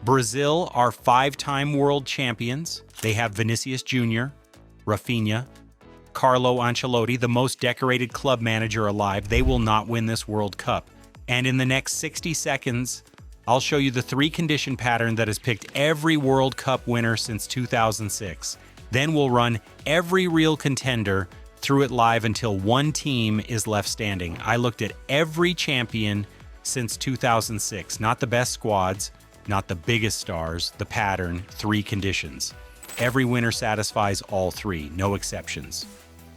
Brazil are 5-time world champions. They have Vinicius Jr., Rafinha, Carlo Ancelotti, the most decorated club manager alive. They will not win this World Cup. And in the next 60 seconds, I'll show you the 3-condition pattern that has picked every World Cup winner since 2006. Then we'll run every real contender through it live until one team is left standing. I looked at every champion since 2006, not the best squads, not the biggest stars, the pattern, 3 conditions. Every winner satisfies all 3, no exceptions.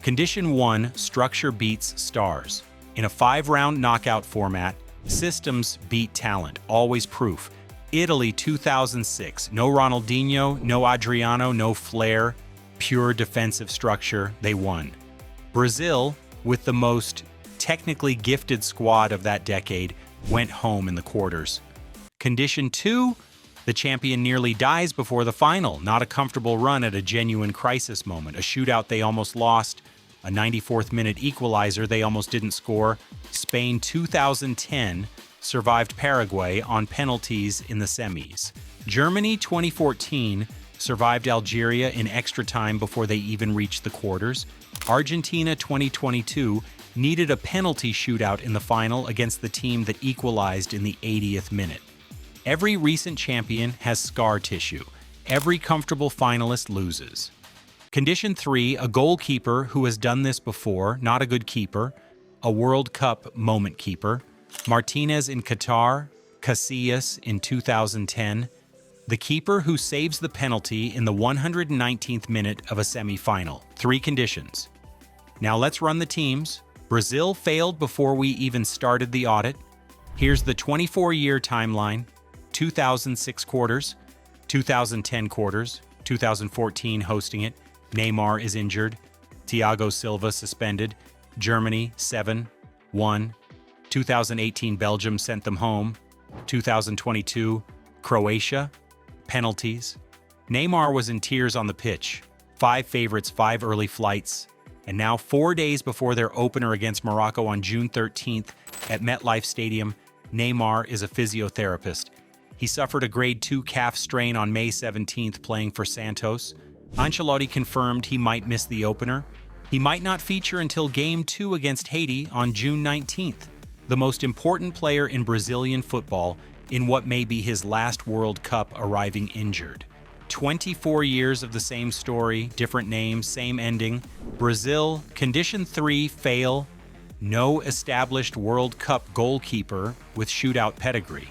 Condition 1, structure beats stars. In a 5-round knockout format, systems beat talent, always proof. Italy 2006, no Ronaldinho, no Adriano, no flair, pure defensive structure, they won. Brazil, with the most technically gifted squad of that decade, went home in the quarters. Condition 2, the champion nearly dies before the final. Not a comfortable run at a genuine crisis moment. A shootout they almost lost. A 94th minute equalizer they almost didn't score. Spain 2010 survived Paraguay on penalties in the semis. Germany 2014 survived Algeria in extra time before they even reached the quarters. Argentina 2022 needed a penalty shootout in the final against the team that equalized in the 80th minute. Every recent champion has scar tissue. Every comfortable finalist loses. Condition 3, a goalkeeper who has done this before, not a good keeper, a World Cup moment keeper. Martinez in Qatar, Casillas in 2010. The keeper who saves the penalty in the 119th minute of a semi-final. 3 conditions. Now let's run the teams. Brazil failed before we even started the audit. Here's the 24-year timeline. 2006 quarters, 2010 quarters, 2014 hosting it. Neymar is injured. Thiago Silva suspended. Germany 7-1. 2018 Belgium sent them home. 2022 Croatia, penalties. Neymar was in tears on the pitch. 5 favorites, 5 early flights. And now 4 days before their opener against Morocco on June 13th at MetLife Stadium, Neymar is a physiotherapist. He suffered a grade 2 calf strain on May 17th playing for Santos. Ancelotti confirmed he might miss the opener. He might not feature until Game 2 against Haiti on June 19th. The most important player in Brazilian football in what may be his last World Cup arriving injured. 24 years of the same story, different names, same ending. Brazil, condition 3, fail. No established World Cup goalkeeper with shootout pedigree.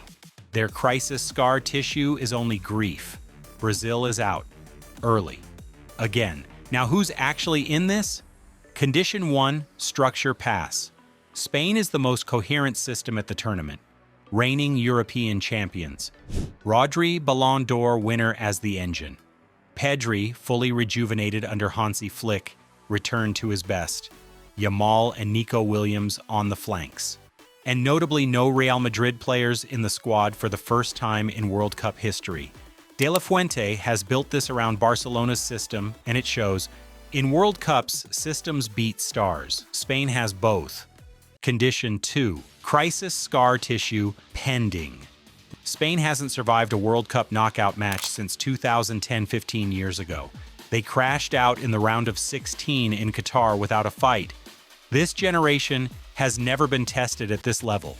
Their crisis scar tissue is only grief. Brazil is out. Early. Again. Now who's actually in this? Condition 1, structure pass. Spain is the most coherent system at the tournament. Reigning European champions. Rodri, Ballon d'Or winner as the engine. Pedri, fully rejuvenated under Hansi Flick, returned to his best. Yamal and Nico Williams on the flanks. And notably no Real Madrid players in the squad for the first time in World Cup history. De La Fuente has built this around Barcelona's system, and it shows. In World Cups, systems beat stars. Spain has both. Condition 2, crisis scar tissue pending. Spain hasn't survived a World Cup knockout match since 2010, 15 years ago. They crashed out in the round of 16 in Qatar without a fight. This generation has never been tested at this level.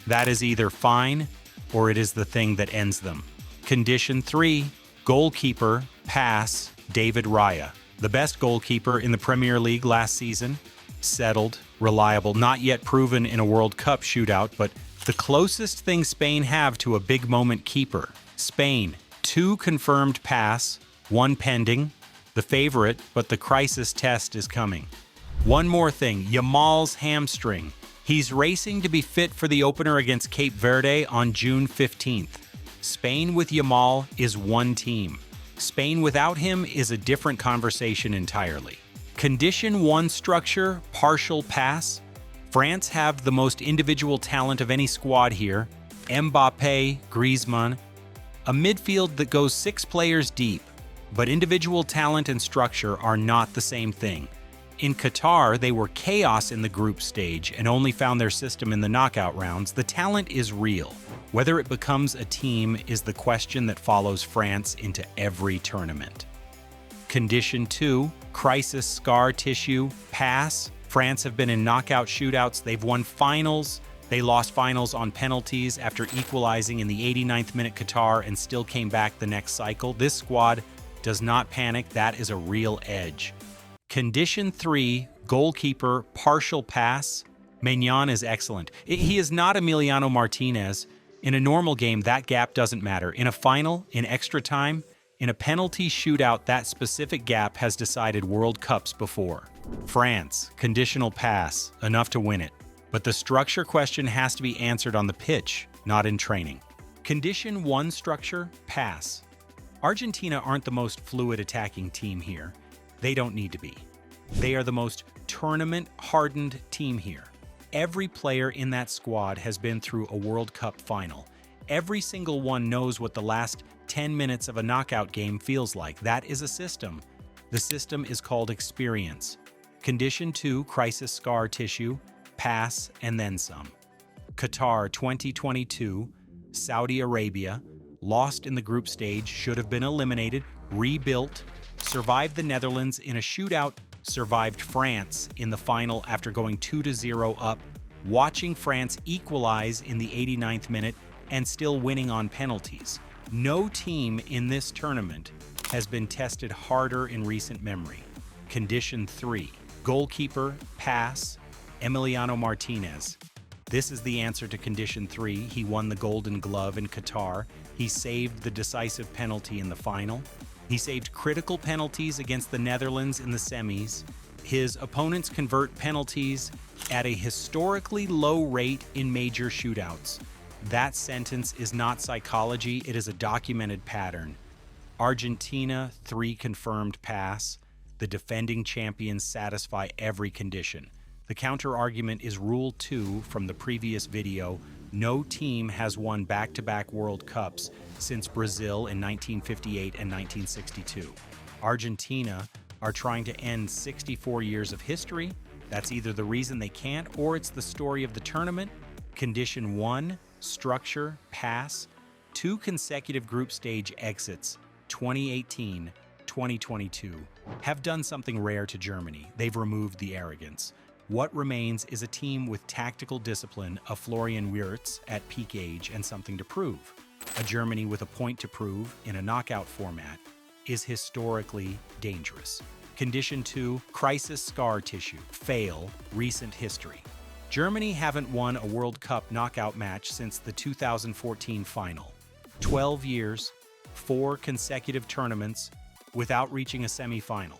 That is either fine or it is the thing that ends them. Condition 3, goalkeeper, pass, David Raya. The best goalkeeper in the Premier League last season. Settled, reliable, not yet proven in a World Cup shootout, but the closest thing Spain have to a big moment keeper. Spain, 2 confirmed pass, 1 pending. The favorite, but the crisis test is coming. One more thing, Yamal's hamstring. He's racing to be fit for the opener against Cape Verde on June 15th. Spain with Yamal is one team. Spain without him is a different conversation entirely. Condition 1 structure, partial pass. France have the most individual talent of any squad here. Mbappe, Griezmann. A midfield that goes 6 players deep. But individual talent and structure are not the same thing. In Qatar, they were chaos in the group stage and only found their system in the knockout rounds. The talent is real. Whether it becomes a team is the question that follows France into every tournament. Condition 2, crisis scar tissue, pass. France have been in knockout shootouts. They've won finals. They lost finals on penalties after equalizing in the 89th minute Qatar and still came back the next cycle. This squad does not panic. That is a real edge. Condition 3, goalkeeper, partial pass. Maignan is excellent. He is not Emiliano Martinez. In a normal game, that gap doesn't matter. In a final, in extra time, in a penalty shootout, that specific gap has decided World Cups before. France, conditional pass, enough to win it. But the structure question has to be answered on the pitch, not in training. Condition 1 structure, pass. Argentina aren't the most fluid attacking team here. They don't need to be. They are the most tournament-hardened team here. Every player in that squad has been through a World Cup final. Every single one knows what the last 10 minutes of a knockout game feels like. That is a system. The system is called experience. Condition 2, crisis scar tissue, pass, and then some. Qatar 2022, Saudi Arabia, lost in the group stage, should have been eliminated, rebuilt, survived the Netherlands in a shootout, survived France in the final after going 2-0 up, watching France equalize in the 89th minute and still winning on penalties. No team in this tournament has been tested harder in recent memory. Condition 3, goalkeeper, pass, Emiliano Martinez. This is the answer to condition 3. He won the Golden Glove in Qatar. He saved the decisive penalty in the final. He saved critical penalties against the Netherlands in the semis. His opponents convert penalties at a historically low rate in major shootouts. That sentence is not psychology, it is a documented pattern. Argentina, 3 confirmed pass. The defending champions satisfy every condition. The counter-argument is Rule 2 from the previous video. No team has won back-to-back World Cups since Brazil in 1958 and 1962. Argentina are trying to end 64 years of history. That's either the reason they can't, or it's the story of the tournament. Condition 1, structure, pass, 2 consecutive group stage exits, 2018, 2022, have done something rare to Germany. They've removed the arrogance. What remains is a team with tactical discipline, a Florian Wirtz at peak age and something to prove. A Germany with a point to prove in a knockout format is historically dangerous. Condition 2, crisis scar tissue, fail, recent history. Germany haven't won a World Cup knockout match since the 2014 final. 12 years, 4 consecutive tournaments without reaching a semi-final.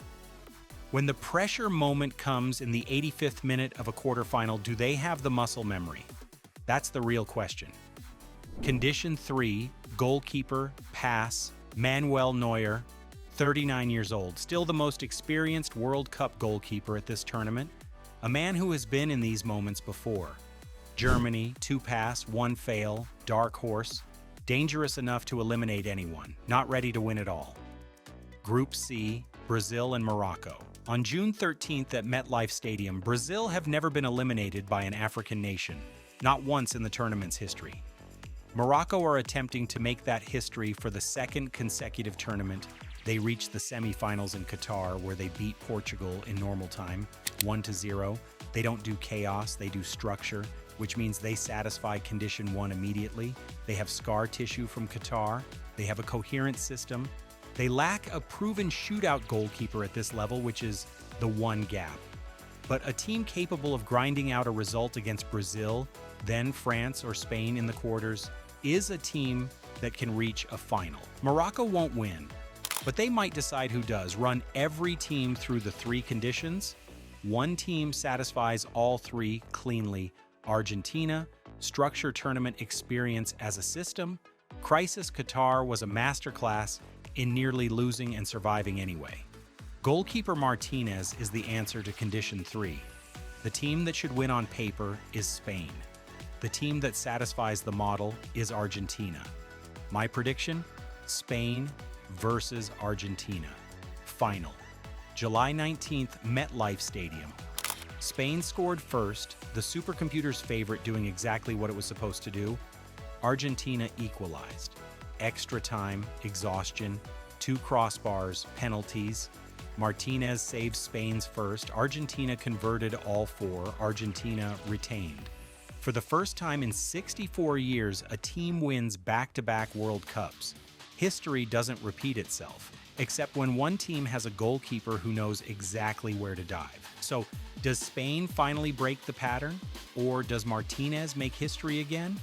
When the pressure moment comes in the 85th minute of a quarterfinal, do they have the muscle memory? That's the real question. Condition 3, goalkeeper, pass, Manuel Neuer, 39 years old, still the most experienced World Cup goalkeeper at this tournament, a man who has been in these moments before. Germany, 2 pass, 1 fail, dark horse, dangerous enough to eliminate anyone, not ready to win it all. Group C, Brazil and Morocco. On June 13th at MetLife Stadium, Brazil have never been eliminated by an African nation, not once in the tournament's history. Morocco are attempting to make that history for the 2nd consecutive tournament. They reached the semifinals in Qatar, where they beat Portugal in normal time, 1-0. They don't do chaos, they do structure, which means they satisfy condition 1 immediately. They have scar tissue from Qatar. They have a coherent system. They lack a proven shootout goalkeeper at this level, which is the one gap. But a team capable of grinding out a result against Brazil, then France or Spain in the quarters, is a team that can reach a final. Morocco won't win, but they might decide who does. Run every team through the 3 conditions. One team satisfies all 3 cleanly. Argentina, structure tournament experience as a system. Crisis Qatar was a masterclass in nearly losing and surviving anyway. Goalkeeper Martinez is the answer to condition 3. The team that should win on paper is Spain. The team that satisfies the model is Argentina. My prediction? Spain versus Argentina. Final. July 19th, MetLife Stadium. Spain scored first, the supercomputer's favorite doing exactly what it was supposed to do. Argentina equalized. Extra time, exhaustion, 2 crossbars, penalties. Martinez saves Spain's first. Argentina converted all 4. Argentina retained. For the first time in 64 years, a team wins back-to-back World Cups. History doesn't repeat itself, except when one team has a goalkeeper who knows exactly where to dive. So, does Spain finally break the pattern? Or does Martinez make history again?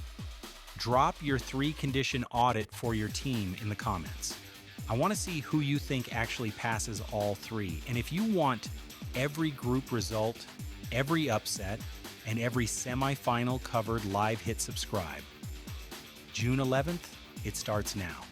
Drop your 3-condition audit for your team in the comments. I want to see who you think actually passes all 3. And if you want every group result, every upset, and every semi-final covered live, hit subscribe. June 11th, it starts now.